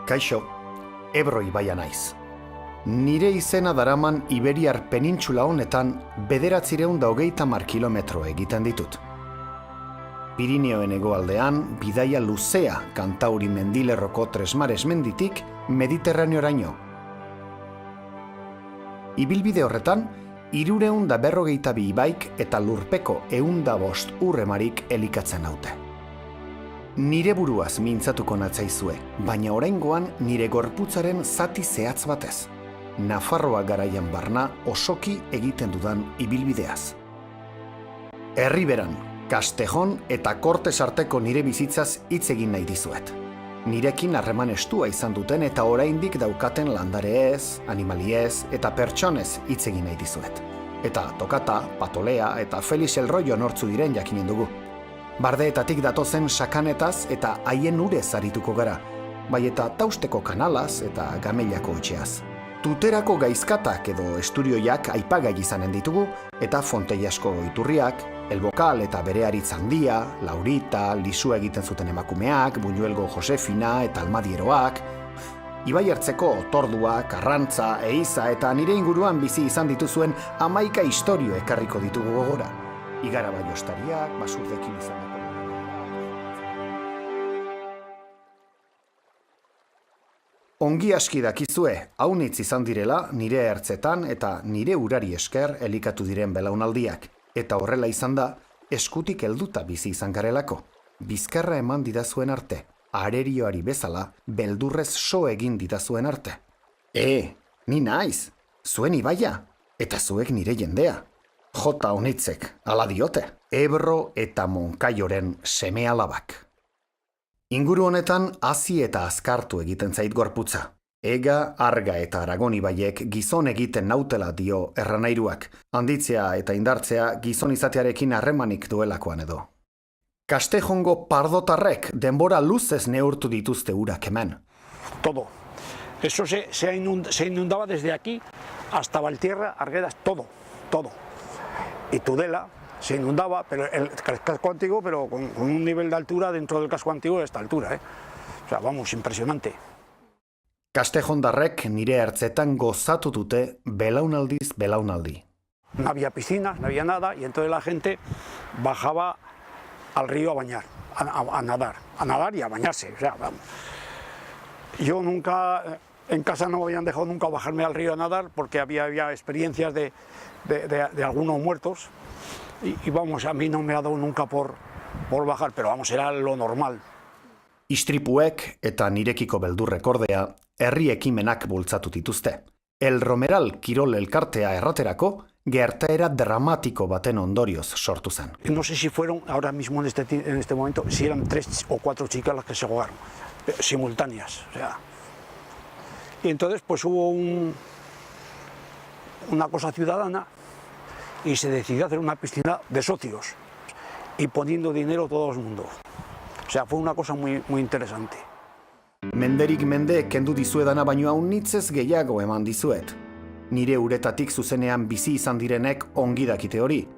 Kaixo, Ebro ibaia naiz. Nire izena daraman Iberiar penintxula honetan 930 kilometro egiten ditut. Pirineoen hegoaldean bidaia luzea Kantauri mendilerroko Tresmares menditik Mediterraneoraino. Ibilbide horretan, 352 ibaik eta lurpeko 105 urremarik elikatzen naute. Nire buruaz mintzatuko natzaizue, baina oraingoan nire gorputzaren zati zehatz batez. Nafarroa garaian barna osoki egiten dudan ibilbideaz. Herriberan, Kastejon eta Kortes arteko nire bizitzaz hitz egin nahi dizuet. Nirekin harreman estua izan duten eta oraindik daukaten landareez, animaliez eta pertsonez hitz egin nahi dizuet. Eta Tokata, Patolea eta Felix Elroio nortzu diren jakinen dugu. Bardeetatik datozen sakanetaz eta haien urez arituko gara, bai eta Tausteko kanalaz eta Gamellako etxeaz. Tuterako gaizkatak edo esturioiak aipagai izanen ditugu, eta Fonteiasko iturriak, Elbokal eta bere aritz handia, Laurita, Lisua egiten zuten emakumeak, Buñuelgo Josefina eta Almadieroak, Ibai Ertzeko Otordua, Karrantza, Eiza eta nire inguruan bizi izan dituzuen 11 istorio ekarriko ditugu gogora. Igarabai ostariak, basurdekin izanako. Ongi aski dakizue, haunitz izan direla nire ertzetan eta nire urari esker elikatu diren belaunaldiak. Eta horrela izan da, eskutik helduta bizi izan garelako. Bizkarra eman didazuen arte, arerioari bezala, beldurrez so egin didazuen arte. Ni naiz, zuen ibaia, eta zuek nire jendea. Jota honitzek, ala diote, Ebro eta Monkaioren seme alabak. Inguru honetan hazi eta azkartu egiten zait gorputza. Ega, Arga eta Aragon ibaiek gizon egiten nautela dio erranairuak, handitzea eta indartzea gizon izatearekin harremanik duelakoan edo. Kastejongo pardotarrek denbora luzez neurtu dituzte urak hemen. Todo. Eso se inundaba desde aquí hasta Valtierra, Arguedas, todo. Y Tudela se inundaba, pero el casco antiguo, pero con un nivel de altura dentro del casco antiguo de esta altura, O sea, vamos, impresionante. Kastejondarrek nire ertzetan gozatu dute belaunaldiz belaunaldi. No había piscinas, no había nada, y entonces la gente bajaba al río a bañar, a nadar y a bañarse. O sea, vamos. Yo nunca, en casa no me habían dejado nunca bajarme al río a nadar porque había experiencias de algunos muertos. Y vamos, a mí no me ha dado nunca por bajar, pero vamos, era lo normal. Istripuek eta nirekiko beldurrek ordea, herri ekimenak bultzatu dituzte. El Romeral Kirol elkartea erraterako, gertaera dramatiko baten ondorioz sortu zen. No sé si fueron, ahora mismo en este momento, si eran 3 o 4 chicas las que se ahogaron, simultáneas. O sea. Y entonces pues hubo una cosa ciudadana, y se decidió hacer una piscina de socios y poniendo dinero todo el mundo. O sea, fue una cosa muy interesante. Menderik mende kendu dizuedana baino haunitzez gehiago eman dizuet. Nire uretatik zuzenean bizi izan direnek ongi dakite hori.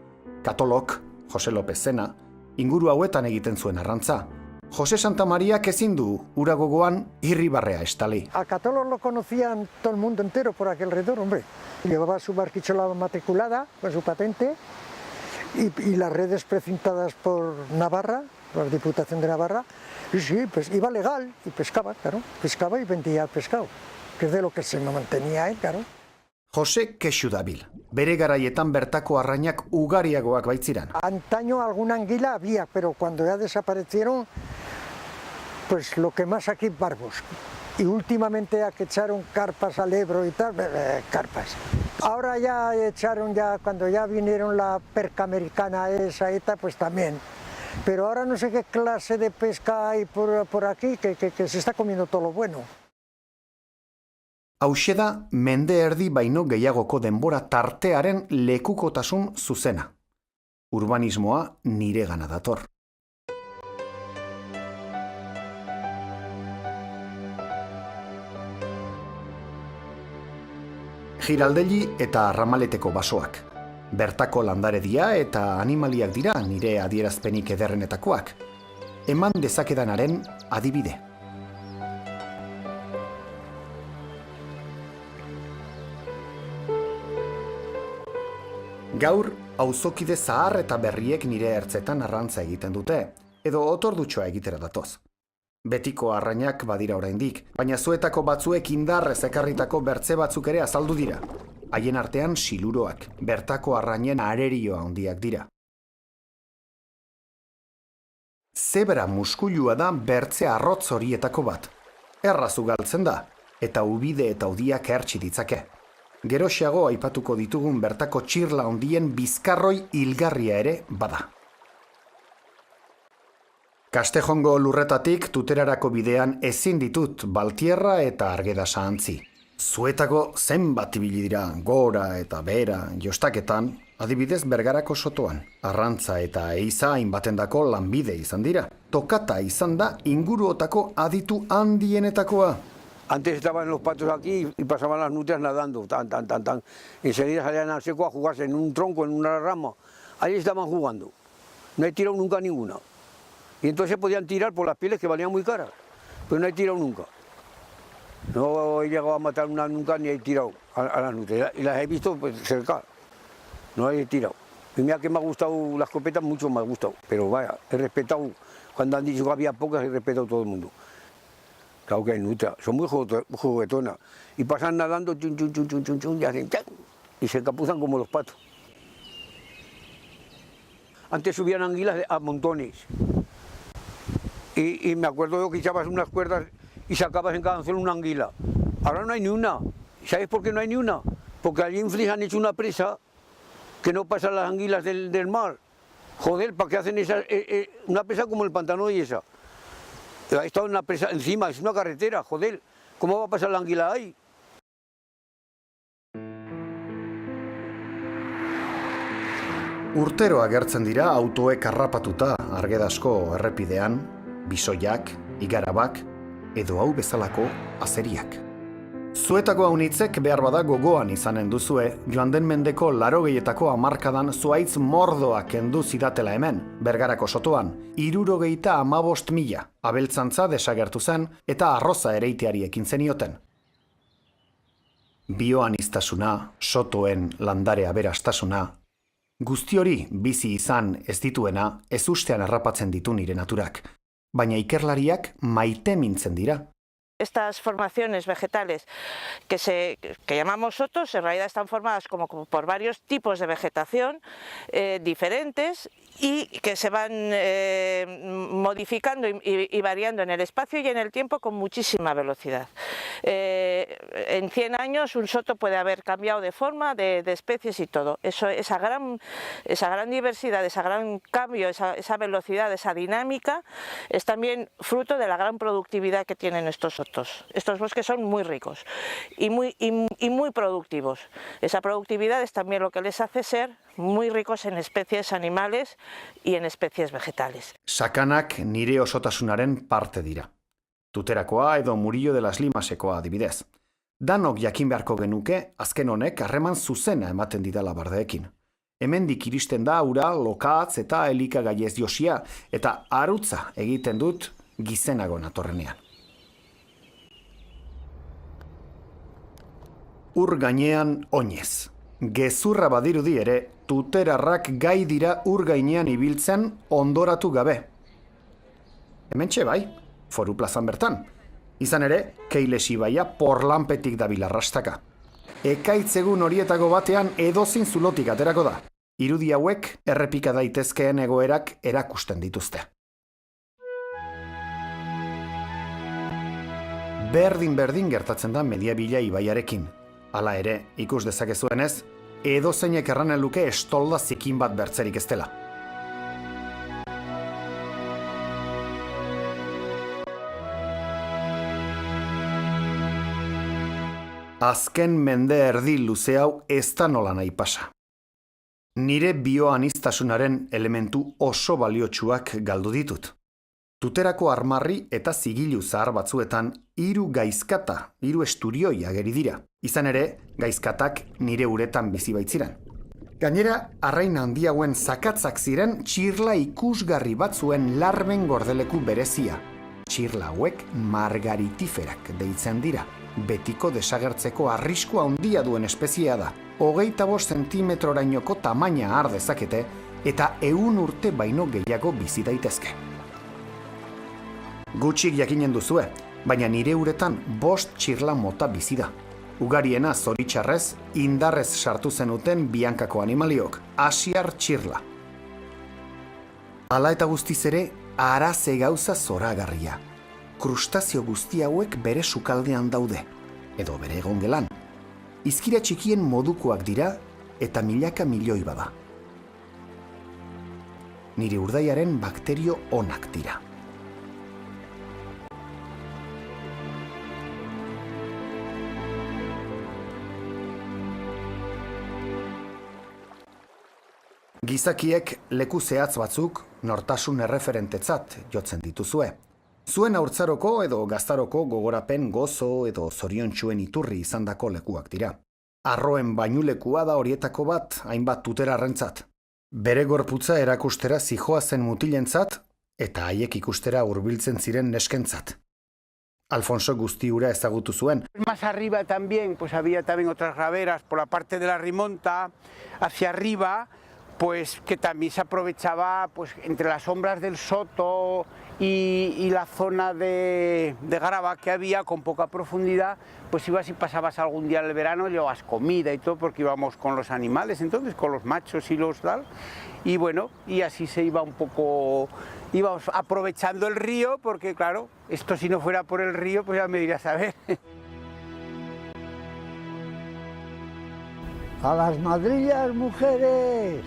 Katolok, Jose López Sena, inguru hauetan egiten zuen arrantza. Jose Santamariak ezin du ura gogoan irribarrea estali. A Catolo lo conocían todo el mundo entero por aquel alrededor, hombre. Llevaba su barquichola matriculada con su patente y las redes precintadas por Navarra, por la Diputación de Navarra. Y sí, pues iba legal y pescaba, claro. Pescaba y vendía pescado, que es de lo que se mantenía él, claro. Jose kexu dabil. Bere garaietan bertako arrainak ugariagoak baitziran. Antaño alguna anguila había, pero cuando ya desaparecieron, pues lo que más aquí, barbos. Y últimamente a que echaron carpas al Ebro y tal, carpas. Ahora ya echaron, cuando ya vinieron la perca americana esa y tal, pues también. Pero ahora no sé qué clase de pesca hay por aquí, que se está comiendo todo lo bueno. Hauxe da mende erdi baino gehiagoko denbora tartearen lekukotasun zuzena. Urbanismoa niregana dator. Giraldegi eta Arramaleteko basoak. Bertako landaredia eta animaliak dira nire adierazpenik ederrenetakoak. Eman dezakedanaren adibide. Gaur, auzokide zahar eta berriek nire ertzetan arrantza egiten dute, edo otordutxoa egitera datoz. Betiko arrainak badira oraindik, baina zuetako batzuek indarrez ekarritako bertze batzuk ere azaldu dira. Haien artean siluroak, bertako arrainen arerioa handiak dira. Zebra muskulua da bertze arrotz horietako bat. Errazu galtzen da, eta ubide eta udiak ertsi ditzake. Geroxeago aipatuko ditugun bertako txirla handien bizkarroi hilgarria ere bada. Kastejongo lurretatik Tuterarako bidean ezin ditut Baltierra eta Arguedasa antzi. Zuetako zenbat ibili dira gora eta behera jostaketan, adibidez Bergarako sotoan. Arrantza eta eiza hainbatendako lanbide izan dira. Tokata izan da inguruotako aditu handienetakoa. Antes estaban los patos aquí y pasaban las nutrias nadando, tan. Enseguida salían al seco a jugarse en un tronco, en una rama. Ahí estaban jugando. No he tirado nunca ninguna. Y entonces podían tirar por las pieles que valían muy caras, pero no he tirado nunca. No he llegado a matar una nunca ni he tirado a las nutrias. Y las he visto pues, cerca. No he tirado. Y mira que me ha gustado la escopeta, mucho me ha gustado. Pero vaya, he respetado. Cuando han dicho que había pocas, he respetado a todo el mundo. Claro que hay nutrias, son muy juguetonas. Y pasan nadando, chun, y hacen chan, y se encapuzan como los patos. Antes subían anguilas a montones. Y me acuerdo yo que echabas unas cuerdas y sacabas en cada anzuelo una anguila. Ahora no hay ni una. ¿Sabes por qué no hay ni una? Porque allí en Flix han hecho una presa que no pasan las anguilas del mar. Joder, ¿para qué hacen esa, una presa como el pantano y esa? Ha estado una presa encima, es una carretera, joder. ¿Cómo va a pasar la anguila ahí? Urtero agertzen dira autoek harrapatuta Arguedasko errepidean, bisoiak, igarabak, edo hau bezalako azeriak. Zuetako haunitzek behar bada gogoan izanen duzue, joan den mendeko 80etako hamarkadan zuaitz mordoa kendu zidatela hemen, Bergarako sotoan, 75.000, abeltzantza desagertu zen eta arroza ereiteari ekin zenioten. Bioaniztasuna, sotoen landare aberastasuna, guzti hori bizi izan ez dituena ezustean harrapatzen ditu nire naturak, baina ikerlariak maite mintzen dira. Estas formaciones vegetales que llamamos sotos en realidad están formadas como por varios tipos de vegetación diferentes y que se van modificando y variando en el espacio y en el tiempo con muchísima velocidad. En 100 años un soto puede haber cambiado de forma, de especies y todo. Esa gran diversidad, ese gran cambio, esa velocidad, esa dinámica es también fruto de la gran productividad que tienen estos sotos. Estos bosques son muy ricos y muy productivos. Esa productividad es también lo que les hace ser muy ricos en especies animales y en especies vegetales. Sakanak nire osotasunaren parte dira. Tuterakoa edo Murillo de las Limasekoa adibidez. Danok jakin beharko genuke azken honek harreman zuzena ematen didala bardeekin. Hemendik iristen da ura, lokatz eta elikagaiez josia eta arutza egiten dut gizenago natorrenean. Ur gainean oinez. Gezurra badirudi ere, tuterarrak gai dira ur gainean ibiltzen ondoratu gabe. Hementxe bai, Foru plazan bertan. Izan ere, Keiles ibaia porlanpetik dabil arrastaka. Ekaitzegun horietako batean edozin zulotik aterako da. Irudi hauek errepika daitezkeen egoerak erakusten dituzte. Berdin gertatzen da Mediabila ibaiarekin. Hala ere, ikus dezakezuenez, edozeinek erranen luke estolda zikin bat bertzerik ez dela. Azken mende erdi luze hau ez da nola nahi pasa. Nire bioanistasunaren elementu oso baliotsuak galdu ditut. Tuterako armarri eta zigilu zahar batzuetan 3 gaizkata, 3 esturioi ageri dira. Izan ere, gaizkatak nire uretan bizi baitziren. Gainera, arrain handiauen zakatzak ziren txirla ikusgarri batzuen larben gordeleku berezia. Txirla hauek margaritiferak deitzen dira. betiko desagertzeko arriskua handia duen espeziea da. 25 zentimetrorainoko tamaina har dezakete eta 100 urte baino gehiago bizi daitezke. Gutxik jakinen duzue, baina nire uretan 5 txirla mota bizi da. Ugariena zoritxarrez, indarrez sartu zenuten biankako animaliok, asiar txirla. Hala eta guztiz ere, araze gauza zoragarria. Krustazio guzti hauek bere sukaldean daude, edo bere egongelan. Izkira txikien modukoak dira eta milaka milioi bada. Nire urdaiaren bakterio onak dira. Gizakiek leku zehatz batzuk nortasun erreferentetzat jotzen dituzue. Zuen haurtzaroko edo gaztaroko gogorapen gozo edo zoriontsuen iturri izandako lekuak dira. Arroen bainulekua da horietako bat hainbat tuterarrentzat. Bere gorputza erakustera zijoazen mutilentzat eta haiek ikustera hurbiltzen ziren neskentzat. Alfonso Guztiura ezagutu zuen. Más arriba también, pues había también otras raberas por la parte de la Rimonta, hacia arriba, pues que también se aprovechaba pues entre las sombras del soto y la zona de grava que había con poca profundidad, pues ibas y pasabas algún día en el verano, llevabas comida y todo porque íbamos con los animales, entonces con los machos y los tal, y bueno, y así se iba un poco, íbamos aprovechando el río porque claro, esto si no fuera por el río pues ya me dirías a ver. A las madrillas, mujeres!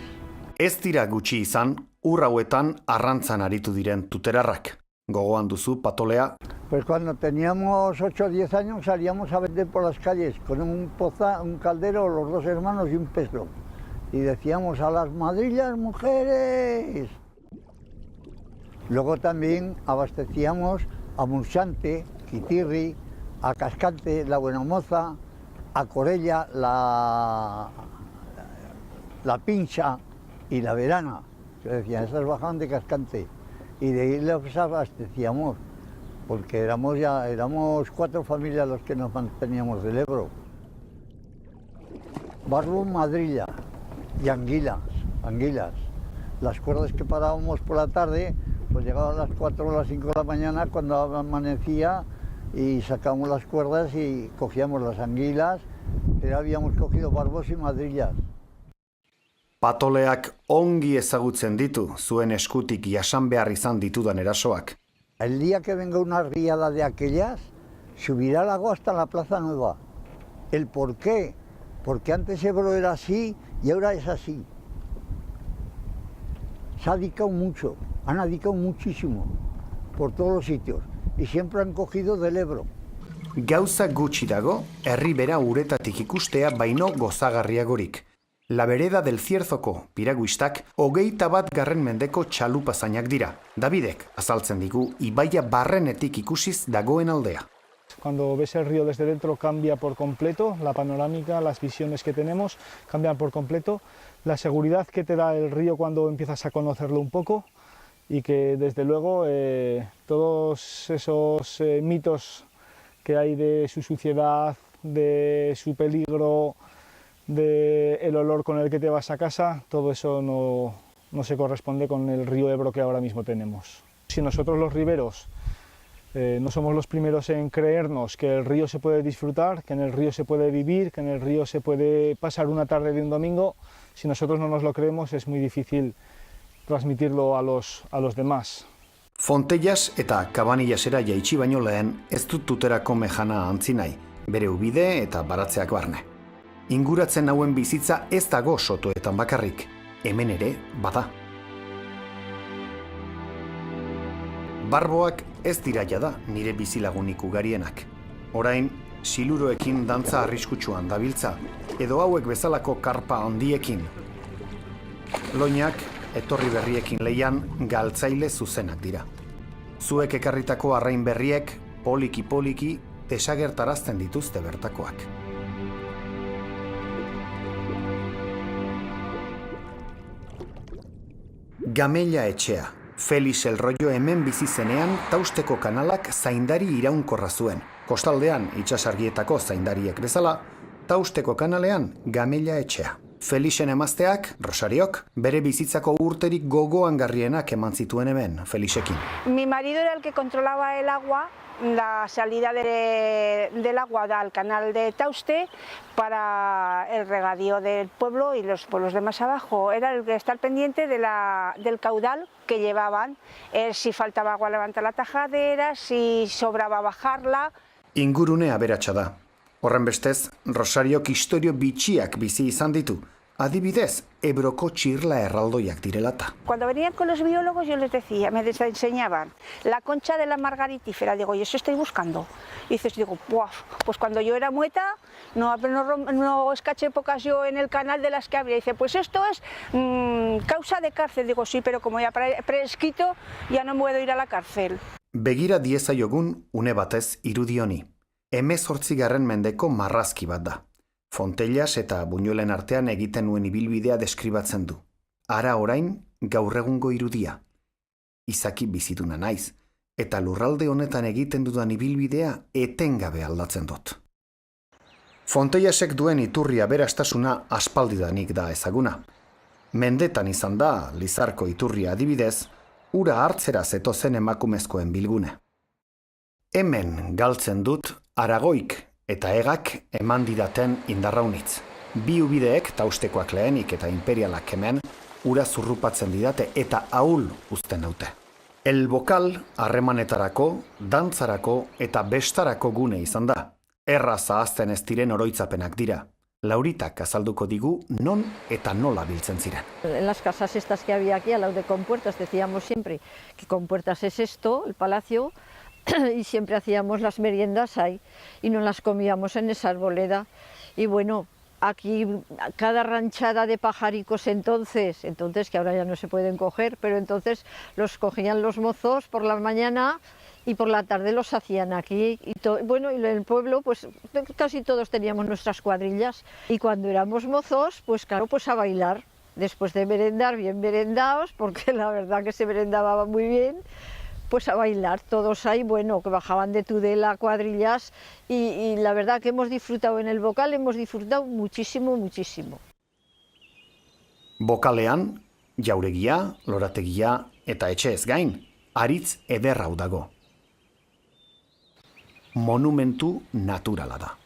Ez dira gutxi izan, ur hauetan arrantzan aritu diren tuterarrak. Gogoan duzu, Patolea? Pues cuando teníamos 8 o 10 años salíamos a vender por las calles con un caldero, los 2 hermanos y un pezón. Y decíamos a las madrillas, mujeres. Luego también abastecíamos a Murchante, Quitirri, a Cascante, la Buenamoza, a Corella, la Pincha y la Verana. Se decían, esas bajaban de Cascante. Y de ahí les abastecíamos, porque éramos 4 familias los que nos manteníamos del Ebro. Barbo, madrilla y anguilas. Las cuerdas que parábamos por la tarde, pues llegaban a las 4 o las 5 de la mañana cuando amanecía y sacábamos las cuerdas y cogíamos las anguilas, pero habíamos cogido barbos y madrillas. Patoleak ongi ezagutzen ditu zuen eskutik jasan behar izan ditudan erasoak. El día que venga una riada de aquellas, subirá el agua hasta la Plaza Nueva. ¿El por qué? Porque antes Ebro era así y ahora es así. Se ha dedicado mucho, han dedicado muchísimo por todos los sitios y siempre han cogido del Ebro. Gauza gutxi dago, herri bera uretatik ikustea baino gozagarriagorik. La Vereda del Cierzoko piraguistak 21. mendeko txalupazainak dira. Davidek azaltzen digu ibaia barrenetik ikusiz dagoen aldea. Cuando ves el río desde dentro cambia por completo, la panorámica, las visiones que tenemos cambian por completo, la seguridad que te da el río cuando empiezas a conocerlo un poco y que desde luego todos esos mitos que hay de su suciedad, de su peligro, del olor con el que te vas a casa, todo eso no se corresponde con el río Ebro que ahora mismo tenemos. Si nosotros los riberos no somos los primeros en creernos que el río se puede disfrutar, que en el río se puede vivir, que en el río se puede pasar una tarde de un domingo, si nosotros no nos lo creemos es muy difícil transmitirlo a los demás. Fontellas eta Cabanillasera jaitsi baino lehen ez dut tuterako mejana antzi nahi, bere ubide eta baratzeak barne. Inguratzen hauen bizitza ez dago sotoetan bakarrik, hemen ere bada. Barboak ez dira jada nire bizilagunik ugarienak. Orain, siluroekin dantza arriskutsuan dabiltza, edo hauek bezalako karpa handiekin. Loinak, etorri berriekin leian, galtzaile zuzenak dira. Zuek ekarritako arrain berriek, poliki-poliki, desagertarazten dituzte bertakoak. Gamella etxea. Felix El Rollo hemen bizi zenean Tausteko kanalak zaindari iraunkorra zuen. Kostaldean itsasargietako zaindariek bezala, Tausteko kanalean Gamella etxea. Felixen emazteak, Rosariok, bere bizitzako urterik gogoangarrienak eman zituen hemen, Felixekin. Mi marido era el que controlaba el agua, la salida del agua al canal de Tauste para el regadío del pueblo y los pueblos de más abajo. Era el que estar pendiente del caudal que llevaban, si faltaba agua levantar la tajadera, si sobraba bajarla. Ingurune aberatsa da. Horrenbestez, Rosariok istorio bitxiak bizi izan ditu. Adibidez, Ebroko txirla erraldoiak direlata. Cuando venían con los biólogos yo les decía, me enseñaban la concha de la margaritífera, digo, ¿y eso estoy buscando? Y dices, digo, pues cuando yo era mueta, no escaché pocas yo en el canal de las que había. Dice, pues esto es causa de cárcel. Digo, sí, pero como ya prescrito, ya no puedo ir a la cárcel. Begira diezaiogun une batez irudi honi. 18. mendeko marrazki bat da. Fontellas eta Buñuelen artean egiten nuen ibilbidea deskribatzen du. Ara orain, gaur egungo irudia. Izaki biziduna naiz, eta lurralde honetan egiten dudan ibilbidea etengabe aldatzen dut. Fontellasek duen iturria berastasuna aspaldidanik da ezaguna. Mendetan izan da, Lizarko iturria adibidez, ura hartzera zetozen emakumezkoen bilgune. Hemen galtzen dut Aragoik eta Egak eman didaten indarraunitz. Bi ubideek, Taustekoak lehenik eta imperialak hemen, ura zurrupatzen didate eta ahul uzten daute. El Bokal harremanetarako, dantzarako eta bestarako gune izan da. Erraz ahazten ez diren oroitzapenak dira. Lauritak azalduko digu non eta nola biltzen ziren. En las casas estas que había aquí, al lado de Compuertas, decíamos siempre que Compuertas es esto, el palacio, y siempre hacíamos las meriendas ahí y nos las comíamos en esa arboleda. Y bueno, aquí cada ranchada de pajaricos entonces que ahora ya no se pueden coger, pero entonces los cogían los mozos por la mañana y por la tarde los hacían aquí. Y bueno, y en el pueblo pues casi todos teníamos nuestras cuadrillas y cuando éramos mozos, pues claro, pues a bailar. Después de merendar, bien merendados, porque la verdad que se merendaba muy bien, pues a bailar, todos ahí, bueno, que bajaban de Tudela, cuadrillas, y la verdad que hemos disfrutado en el Bokal, hemos disfrutado muchísimo, muchísimo. Bokalean, jauregia, lorategia eta etxeez gain, haritz ederra hau dago. Monumentu naturala da.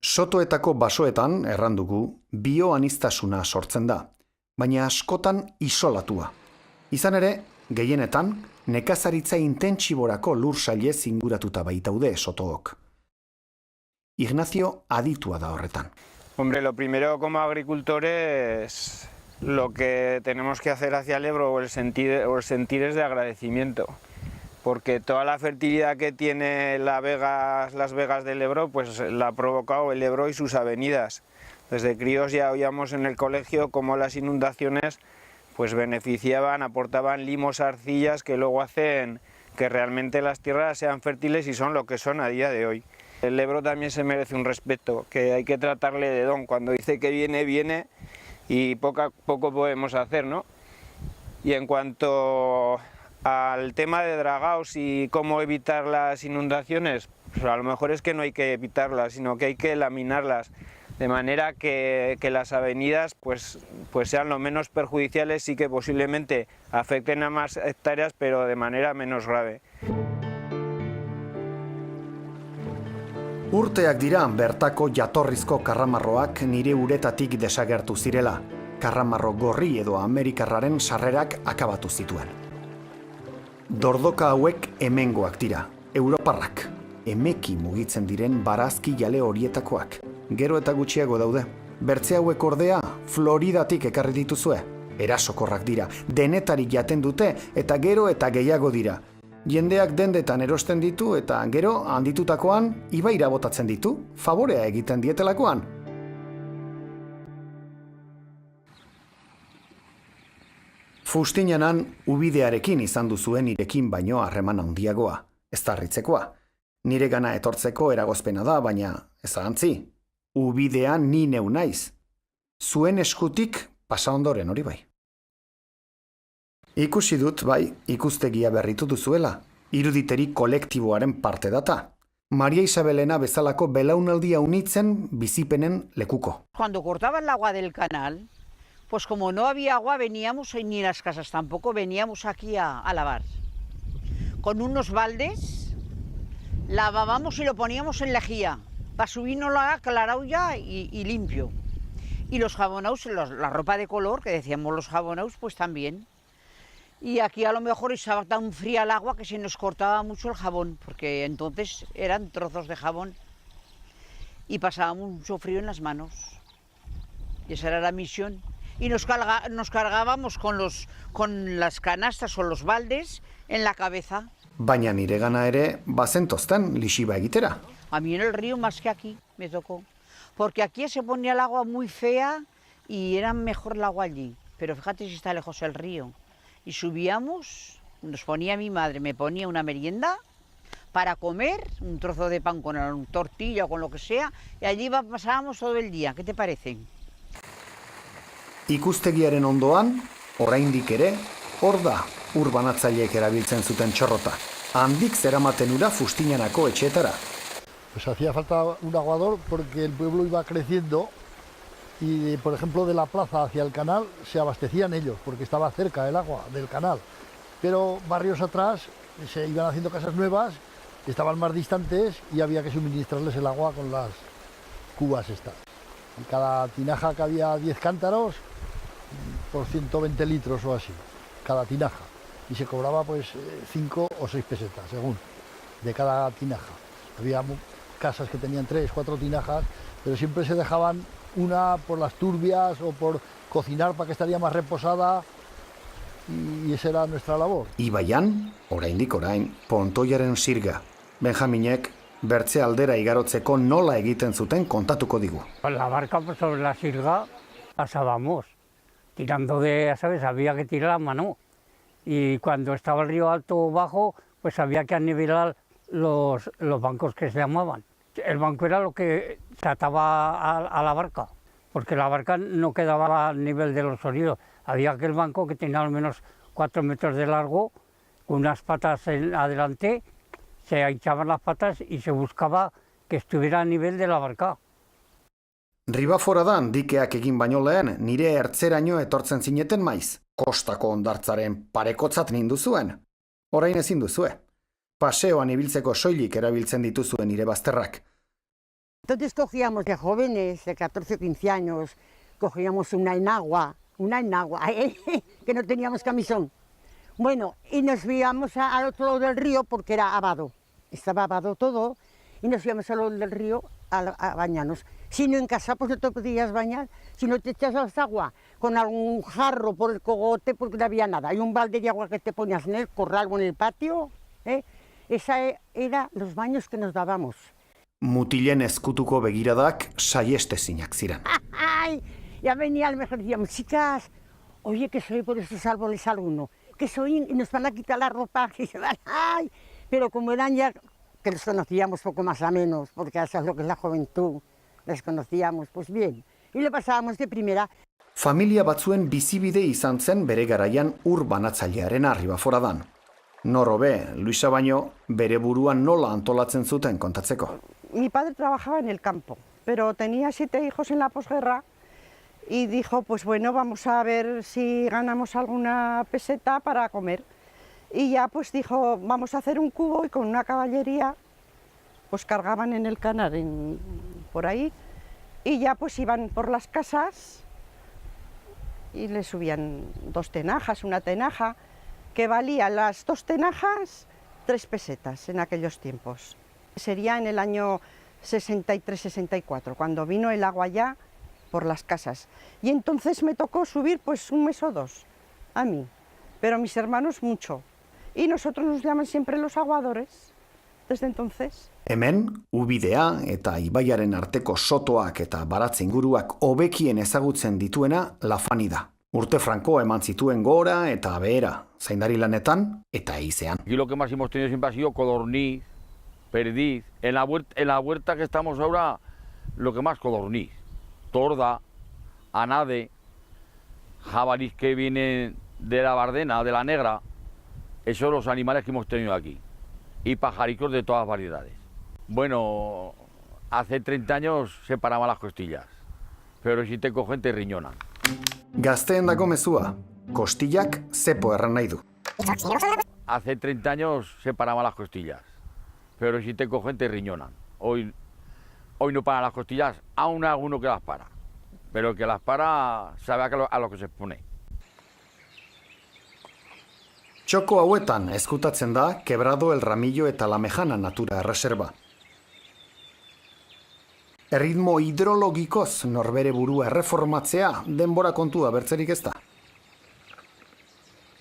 Sotoetako basoetan, errandugu, bioanistasuna sortzen da, baina askotan isolatua. Izan ere, gehienetan, nekazaritza intentsiborako lur sailez inguratuta baitaude sotook. Ignacio aditua da horretan. Hombre, lo primero como agricultores, lo que tenemos que hacer hacia el Ebro o el sentir es de agradecimiento, porque toda la fertilidad que tiene las vegas del Ebro, pues la ha provocado el Ebro y sus avenidas. Desde críos ya oíamos en el colegio cómo las inundaciones pues beneficiaban, aportaban limos, arcillas que luego hacen que realmente las tierras sean fértiles y son lo que son a día de hoy. El Ebro también se merece un respeto, que hay que tratarle de don. Cuando dice que viene, viene y poco a poco podemos hacer, ¿no? Y en cuanto al tema de dragaos y cómo evitar las inundaciones, pues a lo mejor es que no hay que evitarlas, sino que hay que laminarlas, de manera que las avenidas pues sean lo menos perjudiciales y que posiblemente afecten a más hectáreas, pero de manera menos grave. Urteak dira bertako jatorrizko karramarroak nire uretatik desagertu zirela. Karramarro gorri edo amerikarraren sarrerak akabatu zituen. Dordoka hauek hemengoak dira, europarrak. Emeki mugitzen diren barazki jale horietakoak. Gero eta gutxiago daude. Bertze hauek ordea, Floridatik ekarri dituzue. Erasokorrak dira, denetarik jaten dute eta gero eta gehiago dira. Jendeak dendetan erosten ditu eta gero handitutakoan ibaira botatzen ditu, favorea egiten dietelakoan. Fustinanan ubidearekin izan duzuen nirekin baino harreman handiagoa, ez da harritzekoa. Nire gana etortzeko eragozpena da, baina ez ahantzi. Ubidean ni neu naiz. Zuen eskutik pasa ondoren hori bai. Ikusi dut, bai, ikustegia berritu duzuela. Iruditeri kolektiboaren parte data. María Isabelena bezalako belaunaldia unitzen bizipenen lekuko. Cuando cortaban el agua del canal, pues como no había agua veníamos, ni en las casas tampoco, veníamos aquí a lavar. Con unos baldes lavábamos y lo poníamos en lejía, para subirnos la aclarado ya y limpio. Y los jabonaus, la ropa de color, que decíamos los jabonaus, pues también. Y aquí a lo mejor estaba tan fría el agua que se nos cortaba mucho el jabón, porque entonces eran trozos de jabón y pasábamos mucho frío en las manos. Y esa era la misión. Y nos cargábamos con las canastas o los baldes en la cabeza. Baina niregana ere bazentozten lixiba egitera. A mí en el río más que aquí me tocó, porque aquí se ponía el agua muy fea y era mejor el agua allí. Pero fíjate si está lejos el río. Y subíamos, nos ponía mi madre, me ponía una merienda para comer, un trozo de pan con una tortilla o con lo que sea, y allí pasábamos todo el día. ¿Qué te parece? Ikustegiaren ondoan, oraindik ere, hor da urbanatzaileek erabiltzen zuten txorrota. Handik zeramaten ura Fustinanako etxeetara. Pues hacía falta un aguador porque el pueblo iba creciendo y, por ejemplo, de la plaza hacia el canal se abastecían ellos porque estaba cerca el agua del canal. Pero barrios atrás se iban haciendo casas nuevas, estaban más distantes y había que suministrarles el agua con las cubas estas. En cada tinaja cabía 10 cántaros por 120 litros o así, cada tinaja. Y se cobraba pues 5 o 6 pesetas, según, de cada tinaja. Había casas que tenían 3, 4 tinajas, pero siempre se dejaban una por las turbias o por cocinar para que estaría más reposada, y esa era nuestra labor. Ibaian, oraindik orain, pontoiaren sirga. Benjaminek bertze aldera igarotzeko nola egiten zuten kontatuko digu. La barca pues, sobre la sirga pasábamos, tirando de, ¿sabes? Había que tirar a mano. Y cuando estaba el río alto o bajo, pues había que anivelar los bancos que se llamaban. El banco era lo que se ataba a la barca, porque la barca no quedaba al nivel de los orillos. Había aquel banco que tenía al menos 4 metros de largo, con unas patas adelante, se hinchaban las patas y se buscaba que estuviera a nivel de la barca. Ribaforadan dikeak egin baino lehen, nire ertzeraino etortzen zineten maiz. Kostako hondartzaren parekotzat ninduzuen. Orain ezin duzue. Paseoan ibiltzeko soilik erabiltzen dituzuen nire bazterrak. Entonces cogíamos de jóvenes, de 14 o 15 años, cogíamos una enagua, que no teníamos camisón. Bueno, y nos íbamos al otro lado del río porque era abado. Estaba abado todo y nos íbamos al lado del río a bañarnos. Si no en casa, pues no te podías bañar. Si no te echabas agua con algún jarro por el cogote porque no había nada. Hay un balde de agua que te ponías en el corral o en el patio. Esa era los baños que nos dábamos. Mutilen ezkutuko begiradak saiestezinak ziren. ¡Ay! Ya venía, a lo mejor decíamos, chicas, oye, que soy por esos árboles alguno, que soy, y nos van a quitar la ropa, y se van, ¡ay! Pero como eran ya, que los conocíamos poco más o menos, porque eso es lo que es la juventud, les conocíamos, pues bien, y lo pasábamos de primera. Familia batzuen bizibide izan zen bere garaian urbanatzailearen Ribaforadan. Norobe, Luisa baino, bere buruan nola antolatzen zuten kontatzeko. Mi padre trabajaba en el campo, pero tenía 7 hijos en la posguerra y dijo, pues bueno, vamos a ver si ganamos alguna peseta para comer. Y ya pues dijo, vamos a hacer un cubo y con una caballería pues cargaban en el canal por ahí y ya pues iban por las casas y le subían 2 tenajas, una tenaja, que valía las 2 tenajas 3 pesetas en aquellos tiempos. Sería en el año 63-64, cuando vino el agua ya por las casas. Y entonces me tocó subir pues 1 mes o 2 a mí, pero mis hermanos mucho. Y nosotros nos llaman siempre los aguadores, desde entonces. Hemen, ubidea eta ibaiaren arteko sotoak eta baratze inguruak hobekien ezagutzen dituena Lafani da. Urte franko eman zituen gora eta behera, zaindari lanetan eta eizean. Aquí lo que más hemos tenido siempre ha sido codorniz, perdiz. En la huerta que estamos ahora, lo que más codorniz. Torda, anade, jabalís que vienen de la bardena, de la negra, esos son los animales que hemos tenido aquí. Y pajaricos de todas variedades. Bueno, hace 30 años se paraban las costillas, pero si te cogen te riñonan. Gazteendako mezua, kostillak zepo erran nahi du. Hace 30 años se paraban las costillas, pero si te cogen te riñonan. Hoy no paran las costillas, aún hay alguno que las para, pero el que las para sabe a lo que se expone. Txoko hauetan ezkutatzen da Quebrado el Ramillo eta La Mejana natura erreserba. Erritmo hidrologikoz norbere burua erreformatzea denbora kontua bertzerik ez da.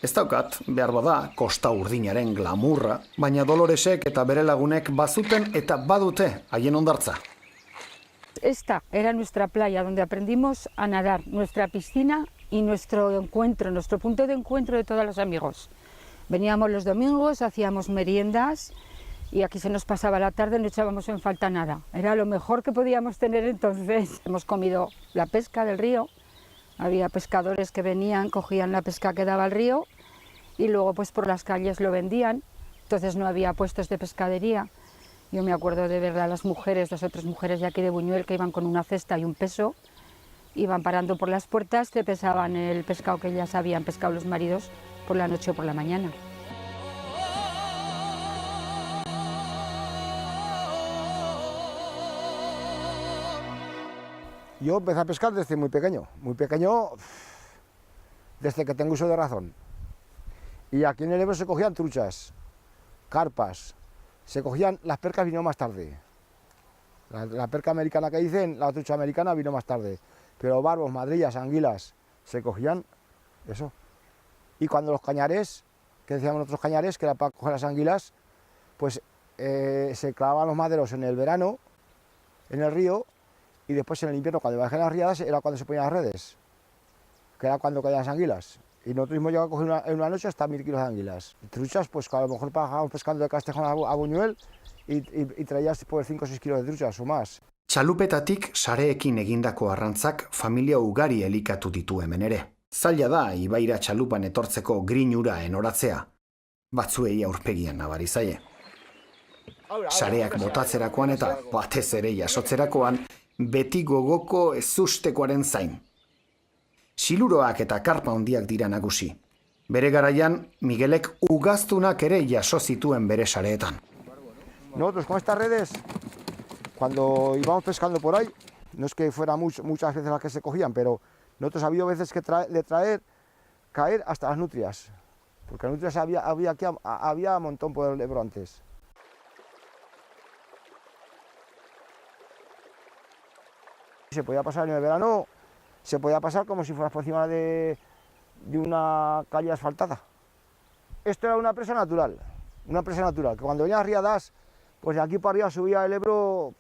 Ez daukat, behar bada, Kosta Urdinaren glamurra, baina Doloresek eta bere lagunek bazuten eta badute haien hondartza. Esta era nuestra playa donde aprendimos a nadar, nuestra piscina y nuestro encuentro, nuestro punto de encuentro de todos los amigos. Veníamos los domingos, hacíamos meriendas y aquí se nos pasaba la tarde, no echábamos en falta nada. Era lo mejor que podíamos tener entonces. Hemos comido la pesca del río, había pescadores que venían, cogían la pesca que daba el río y luego pues por las calles lo vendían, entonces no había puestos de pescadería. Yo me acuerdo de ver a las mujeres, las otras mujeres de aquí de Buñuel que iban con una cesta y un peso, iban parando por las puertas, te pesaban el pescado que ya habían pescado los maridos por la noche o por la mañana. Yo empecé a pescar desde muy pequeño, desde que tengo uso de razón. Y aquí en el Ebro se cogían truchas, carpas, se cogían, las percas vino más tarde. La perca americana que dicen, la trucha americana vino más tarde. Pero barbos, madrillas, anguilas, se cogían eso. Y cuando los cañares, que decíamos nosotros cañares, que era para coger las anguilas, pues se clavaban los maderos en el verano, en el río, y después en el invierno, cuando bajaban las riadas, era cuando se ponían las redes, que era cuando caían las anguilas. Y nosotros mismos llegamos a coger en una noche hasta 1000 kilos de anguilas. Truchas, pues a lo mejor bajábamos pescando de Castejón a Buñuel y traías pues 5 o 6 kilos de truchas o más. Txalupetatik sareekin egindako arrantzak familia ugari elikatu ditu hemen ere. Zaila da ibaira txalupan etortzeko grinura enoratzea. Batzuei aurpegian nabari zaie. Sareak botatzerakoan eta batez ere jasotzerakoan beti gogoko ezustekoaren zain. Siluroak eta karpa handiak dira nagusi. Bere garaian, Miguelek ugaztunak ere jaso zituen bere sareetan. Nosotros con estas redes, cuando íbamos pescando por ahí, no es que fueran muchas veces las que se cogían, pero nosotros había veces que caer hasta las nutrias, porque las nutrias había un montón por el Ebro antes. Se podía pasar en el verano, se podía pasar como si fueras por encima de una calle asfaltada. Esto era una presa natural, que cuando venían las riadas, pues de aquí para arriba subía el Ebro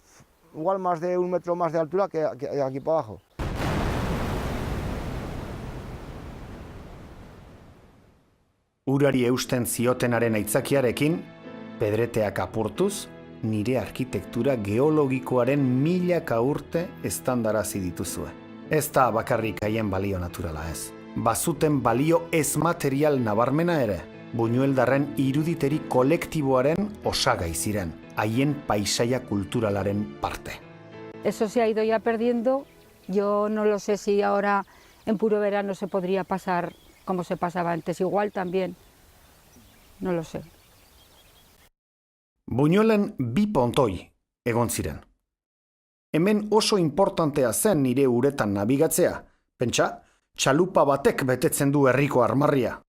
igual más de 1 metro más de altura que aquí para abajo. Urari eusten ziotenaren aitzakiarekin, pedreteak apurtuz, nire arkitektura geologikoaren milaka urte estandarazi dituzue. Ez da bakarrik haien balio naturala ez. Bazuten balio ez material nabarmena ere, Buñueldarren iruditeri kolektiboaren osagai ziren, haien paisaia kulturalaren parte. Eso se ha ido ya perdiendo. Yo no lo sé si ahora en puro verano se podría pasar como se pasaba antes, igual también, no lo sé. Buñuelen bi pontoi egon ziren. Hemen oso importantea zen nire uretan nabigatzea. Pentsa, txalupa batek betetzen du herriko armarria.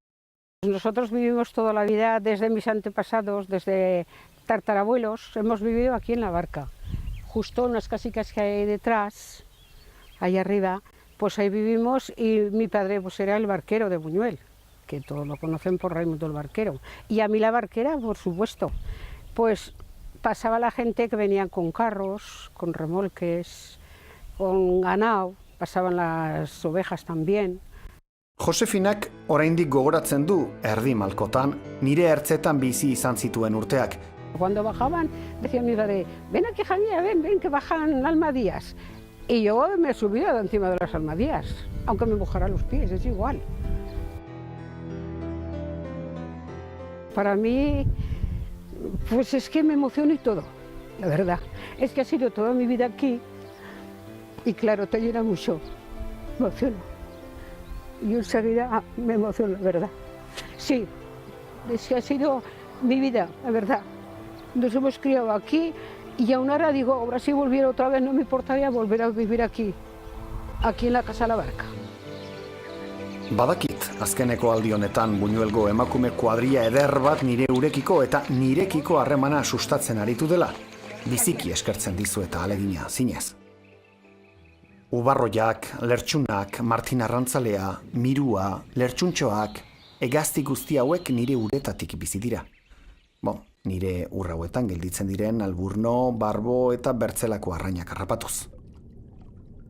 Nosotros vivimos toda la vida, desde mis antepasados, desde tartarabuelos, hemos vivido aquí en la barca. Justo unas casicas que hay detrás, ahí arriba, pues ahí vivimos y mi padre pues era el barquero de Buñuel, que todos lo conocen por Raimundo el Barquero. Y a mí la barquera, por supuesto, pues pasaba la gente que venían con carros, con remolques, con ganado, pasaban las ovejas también. Josefinak oraindik gogoratzen du erdi malkotan, nire ertzetan bizi izan zituen urteak. Cuando bajaban, decía mi padre, ven aquí Javier, ven que bajan almadías. Y yo me subía de encima de las almadías, aunque me mojara los pies, es igual. Para mí, pues es que me emociono y todo, la verdad. Es que ha sido toda mi vida aquí y claro, te llena mucho, me emociono. Y enseguida me emociono, la verdad. Sí, es que ha sido mi vida, la verdad. Nos hemos criado aquí y aún ahora digo, ahora si volviera otra vez no me importaría volver a vivir aquí en la Casa La Barca. Badakit, azkeneko aldi honetan Buñuelgo emakume kuadria eder bat nire urekiko eta nirekiko harremana sustatzen aritu dela. Biziki eskertzen dizu eta alegina, zinez. Ubarroiak, lertxunak, Martin Arrantzalea, Mirua, lertxuntxoak, hegazti guzti hauek nire uretatik bizi dira. Nire urrauetan gelditzen diren alburno, barbo eta bertzelako arrainak harrapatuz.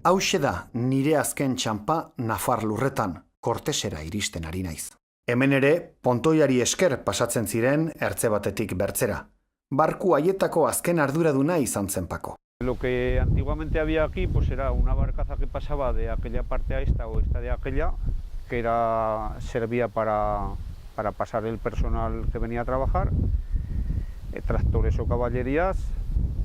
Hauxe da nire azken txanpa Nafar lurretan, Kortesera iristen ari naiz. Hemen ere, pontoiari esker pasatzen ziren ertze batetik bertzera. Barku haietako azken arduraduna izan zen Pako. Lo que antiguamente había aquí pues era una barcaza que pasaba de aquella parte a esta o esta de aquella, que servía para pasar el personal que venía a trabajar, tractores o caballerías.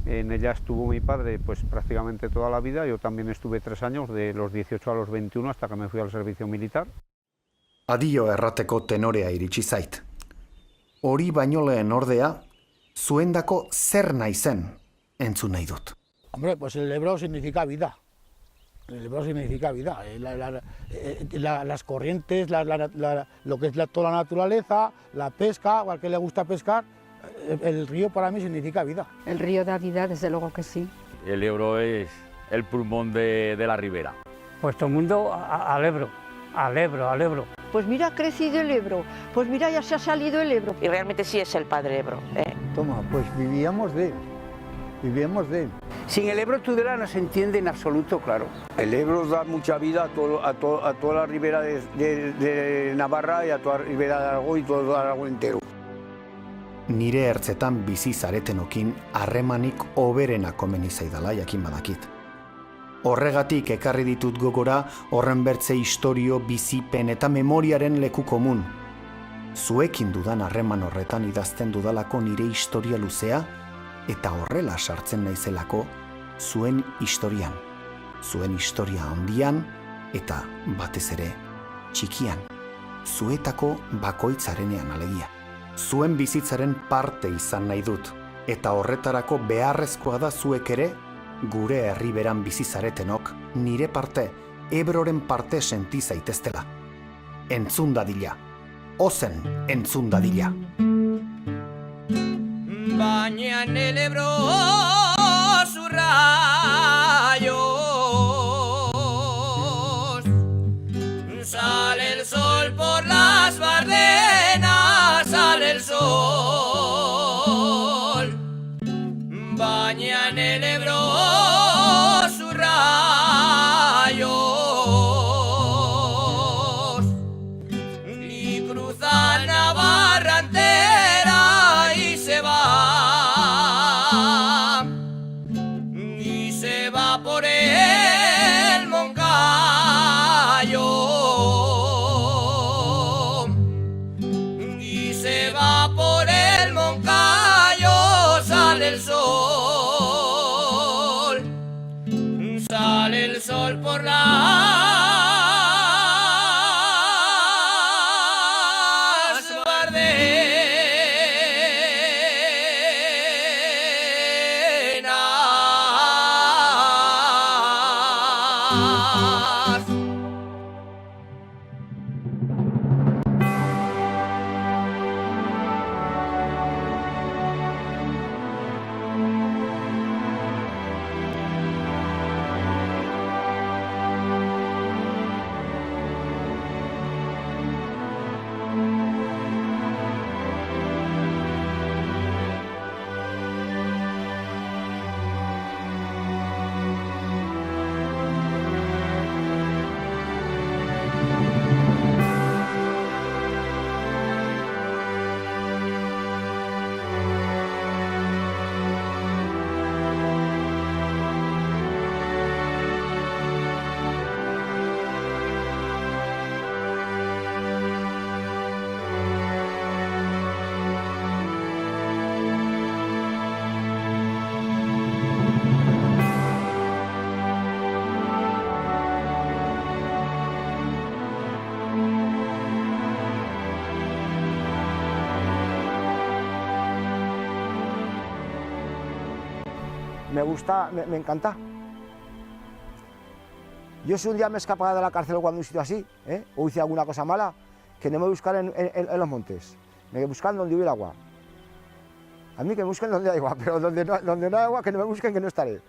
En ella estuvo mi padre pues prácticamente toda la vida. Yo también estuve 3 años, de los 18 a los 21, hasta que me fui al servicio militar. Adio errateko tenorea iritsi zait. Hori baino lehen ordea, zuendako zer naizen entzun nahi dut. Hombre, pues el Ebro significa vida. El Ebro significa vida. Las corrientes, lo que es toda la naturaleza, la pesca, o al que le gusta pescar, el río para mí significa vida. El río da vida, desde luego que sí. El Ebro es el pulmón de la ribera. Pues todo el mundo al Ebro, al Ebro, al Ebro. Pues mira, ha crecido el Ebro, pues mira, ya se ha salido el Ebro. Y realmente sí es el padre Ebro. Toma, pues vivíamos de él. Sin el Ebro Tudela no se entiende en absoluto, claro. El Ebro da mucha vida a toda la ribera de Navarra y a toda la ribera de Aragón y todo Aragón entero. Nire ertzetan bizi zaretenokin harremanik hoberena komeni zaidala jakin badakit. Horregatik ekarri ditut gogora horren bertze istorio, bizipen eta memoriaren leku komun. Zuekin dudan harreman horretan idazten dudalako nire historia luzea eta horrela sartzen naizelako zuen historian. Zuen historia handian eta batez ere txikian. Zuetako bakoitzarenean alegia. Zuen bizitzaren parte izan nahi dut, eta horretarako beharrezkoa da zuek ere, gure herriberan bizi zaretenok, nire parte, Ebroren parte senti zaiteztela. Entzun dadila. Ozen entzun dadila. Baña en el Ebro sus rayos, sale el sol por las bardenas, sale el sol, baña en el Ebro sus rayos y cruzan Navarra entera y se va por el Moncayo y se va por el Moncayo, sale el sol por las bardenas. me gusta, me encanta. Yo si un día me escapaba de la cárcel cuando un sitio así, o hice alguna cosa mala, que no me buscaran en los montes, me buscan donde hubiera agua. A mí que me busquen donde hay agua, pero donde no hay agua que no me busquen, que no estaré.